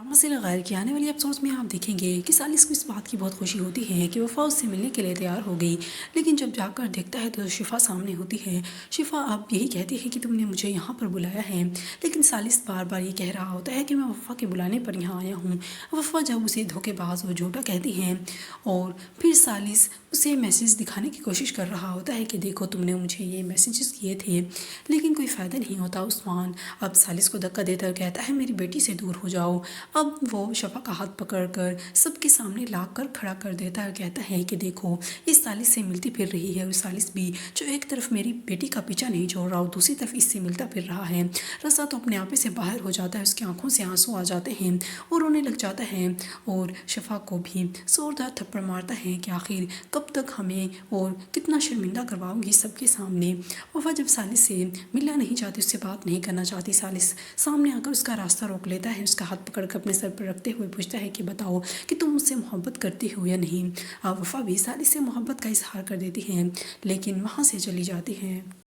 Drama से गैर की आने वाली एपिसोड्स में आप देखेंगे कि सालिस को इस बात की बहुत खुशी होती है कि वफ़ा उससे मिलने के लिए तैयार हो गई। लेकिन जब जाकर देखता है तो शिफा सामने होती है। शिफा अब यही कहती है कि तुमने मुझे यहाँ पर बुलाया है, लेकिन सालिस बार बार ये कह रहा होता है कि मैं वफ़ा के बुलाने पर यहाँ आया हूँ। वफ़ा जब उसे धोखेबाज और झूठा कहती हैं और फिर सालिस उसे मैसेज दिखाने की कोशिश कर रहा होता है कि देखो तुमने मुझे ये मैसेजेस किए थे, लेकिन कोई फ़ायदा नहीं होता। उस्मान अब सालिस को धक्का देकर कहता है मेरी बेटी से दूर हो जाओ। अब वो शफा का हाथ पकड़कर सबके सामने ला कर खड़ा कर देता है, कहता है कि देखो इस सालिस से मिलती फिर रही है और सालिस भी जो एक तरफ मेरी बेटी का पीछा नहीं छोड़ रहा और दूसरी तरफ इससे मिलता फिर रहा है। रज़ा तो अपने आपे से बाहर हो जाता है, उसकी आंखों से आंसू आ जाते हैं और रोने लग जाता है और शफा को भी जोरदार थप्पड़ मारता है कि आखिर कब तक हमें और कितना शर्मिंदा करवाओगी सबके सामने। वफा जब सालिस से मिलना नहीं चाहती, उससे बात नहीं करना चाहती, सालिस सामने आकर उसका रास्ता रोक लेता है, उसका हाथ पकड़कर अपने सर पर रखते हुए पूछता है कि बताओ कि तुम मुझसे मोहब्बत करती हो या नहीं। वफ़ा भी सालिस से मोहब्बत का इजहार कर देती है, लेकिन वहाँ से चली जाती है।